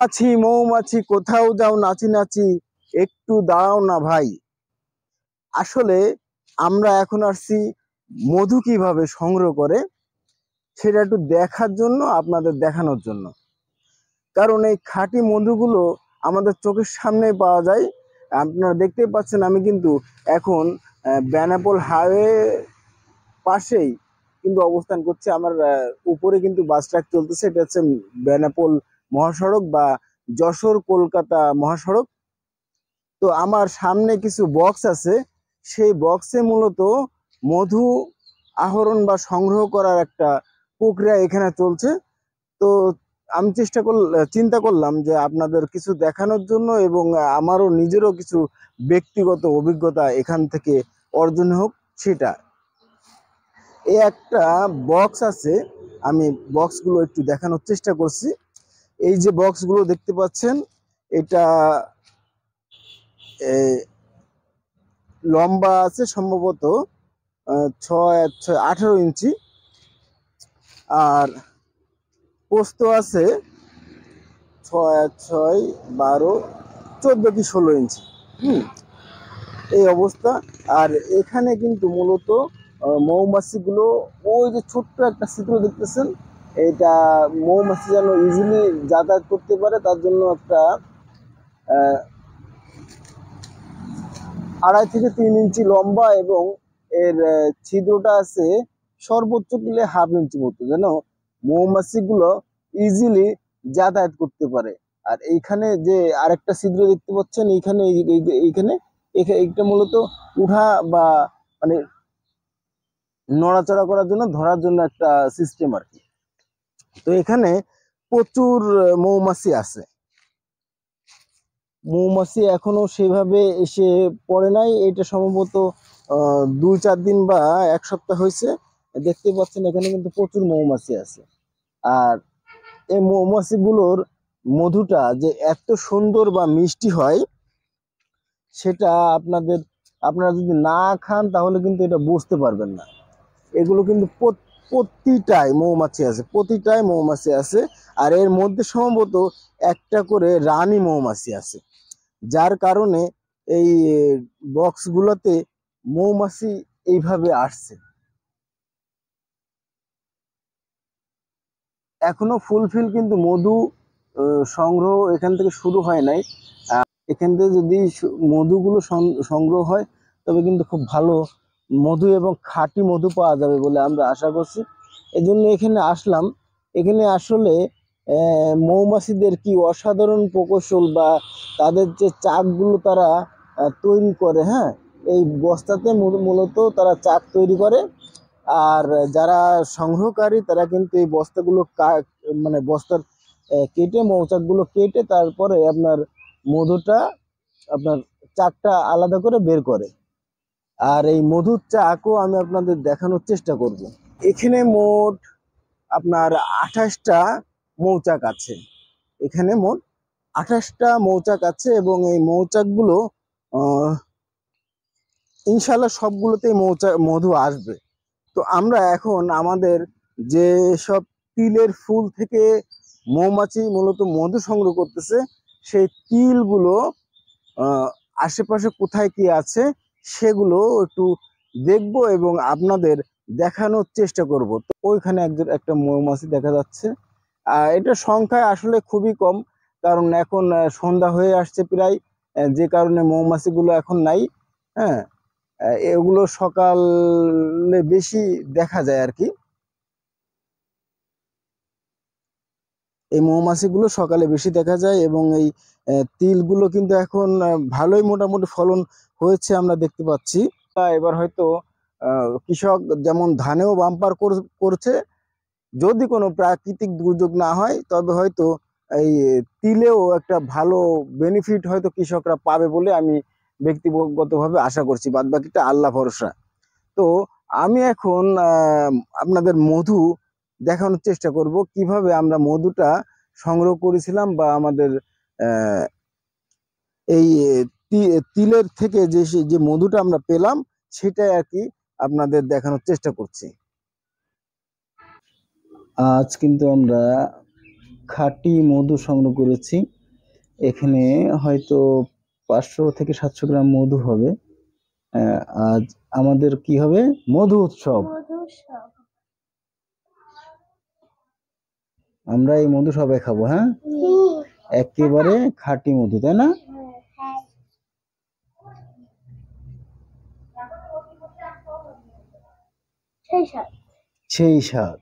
আছি মৌমাছি, কোথাও যাও নাচি নাচি, একটু দাঁড়াও না ভাই। আসলে আমরা এখন আসছি মধু কিভাবে সংগ্রহ করে সেটা একটু দেখার জন্য, আপনাদের দেখানোর জন্য। কারণ এই খাঁটি মধুগুলো আমাদের চোখের সামনে পাওয়া যায়। আপনারা দেখতেই পাচ্ছেন আমি কিন্তু এখন বেনাপোল হাইওয়ে পাশেই কিন্তু অবস্থান করছি। আমার উপরে কিন্তু বাস ট্রাক চলতেছে, এটা হচ্ছে বেনাপোল মহাসড়ক বা যশোর কলকাতা মহাসড়ক। তো আমার সামনে কিছু বক্স আছে, সেই বক্সে মূলত মধু আহরণ বা সংগ্রহ করার একটা প্রক্রিয়া এখানে চলছে। তো আমি চিন্তা করলাম যে আপনাদের কিছু দেখানোর জন্য, এবং আমারও নিজেরও কিছু ব্যক্তিগত অভিজ্ঞতা এখান থেকে অর্জন হোক সেটা। এই একটা বক্স আছে, আমি বক্সগুলো একটু দেখানোর চেষ্টা করছি। এই যে বক্সগুলো দেখতে পাচ্ছেন, এটা লম্বা আছে সম্ভবত 18 ইঞ্চি, আর পোস্ত আছে 6 6 12 14 কি 16 ইঞ্চি। হুম, এই অবস্থা। আর এখানে কিন্তু মূলত মৌমাছিগুলো, ওই যে ছোট্ট একটা ছিদ্র দেখতেছেন, এটা মৌমাছি যেন ইজিলি যাতায়াত করতে পারে তার জন্য একটা 2.5 থেকে 3 ইঞ্চি লম্বা, এবং এর ছিদ্রটা আছে সর্বোচ্চ দিলে 1/2 ইঞ্চি মতো, যেন মৌমাছিগুলো ইজিলি যাতায়াত করতে পারে। আর এইখানে যে আরেকটা ছিদ্র দেখতে পাচ্ছেন, এইখানে এটা মূলত উঠা বা মানে নড়াচড়া করার জন্য, ধরার জন্য একটা সিস্টেম আর কি। তো এখানে প্রচুর মৌমাছি আছে। মৌমাছি এখনো সেভাবে এসে পড়ে নাই, এটা সম্ভবত 2 4 দিন বা 1 সপ্তাহ হয়েছে। দেখতে পাচ্ছেন এখানে কিন্তু প্রচুর মৌমাছি আছে। আর এই মৌমাছিগুলোর মধুটা যে এত সুন্দর বা মিষ্টি হয়, সেটা আপনারা যদি না খান তাহলে কিন্তু এটা বুঝতে পারবেন না। এগুলো কিন্তু প্রতিটাই মৌমাছি আছে। আর এর মধ্যে সম্ভবত একটা করে রানী মৌমাছি আছে, যার কারণে এই বক্সগুলোতে মৌমাছি এইভাবে আসছে। এখনো ফুলফিল কিন্তু মধু সংগ্রহ এখান থেকে শুরু হয় নাই। এখান থেকে যদি মধুগুলো সংগ্রহ হয়, তবে কিন্তু খুব ভালো মধু এবং খাঁটি মধু পাওয়া যাবে বলে আমরা আশা করছি। এজন্য এখানে আসলাম। এখানে আসলে মৌমাছিদের কি অসাধারণ প্রকৌশল, বা তাদের যে চাকগুলো তারা তৈরি করে, হ্যাঁ, এই বস্তাতে মূলত তারা চাক তৈরি করে। আর যারা সংগ্রহকারী তারা কিন্তু এই বস্তাগুলো মানে বস্তার কেটে, মৌচাকগুলো কেটে তারপরে আপনার মধুটা, আপনার চাকটা আলাদা করে বের করে। আর এই মধুর চাকও আমি আপনাদের দেখানোর চেষ্টা করব। এখানে মোট আপনার 28টা মৌচাক আছে। এখানে মোট 28টা মৌচাক আছে, এবং এই মৌচাকগুলো ইনশাল্লাহ সবগুলোতেই মধু আসবে। তো আমরা এখন আমাদের যে সব তিলের ফুল থেকে মৌমাছি মূলত মধু সংগ্রহ করতেছে, সেই তিলগুলো আশেপাশে কোথায় কি আছে সেগুলো একটু দেখব এবং আপনাদের দেখানোর চেষ্টা করব। তো ওইখানে একটা মৌমাছি দেখা যাচ্ছে। এটা সংখ্যায় আসলে খুবই কম, কারণ এখন সন্ধ্যা হয়ে আসছে প্রায়, যে কারণে মৌমাছিগুলো এখন নাই। হ্যাঁ, এগুলো সকালে বেশি দেখা যায় আর কি। এই মৌমাছিগুলো সকালে বেশি দেখা যায়, এবং এই তিলগুলো কিন্তু এখন ভালোই মোটামুটি ফলন হয়েছে আমরা দেখতে পাচ্ছি। এবার হয়তো কৃষক যেমন ধানেও বাম্পার করছে, যদি কোনো প্রাকৃতিক দুর্যোগ না হয় তবে হয়তো এই তিলেও একটা ভালো বেনিফিট হয়তো কৃষকরা পাবে বলে আমি ব্যক্তিগতভাবে আশা করছি। বাদ বাকিটা আল্লাহ ভরসা। তো আমি এখন আপনাদের মধু দেখানোর চেষ্টা করব, কিভাবে আমরা মধুটা সংগ্রহ করেছিলাম, বা আমাদের এই তিলের থেকে যে মধুটা আমরা পেলাম সেটাই আর কি আপনাদের দেখানোর চেষ্টা করছি। আজ কিন্তু আমরা খাঁটি মধু সংগ্রহ করেছি। এখানে হয়তো 500 থেকে 700 গ্রাম মধু হবে। আজ আমাদের কি হবে? মধু উৎসব। আমরা এই মধু সবাই খাবো, হ্যাঁ? একেবারে খাঁটি মধু, তাই না? সেই স্বাদ।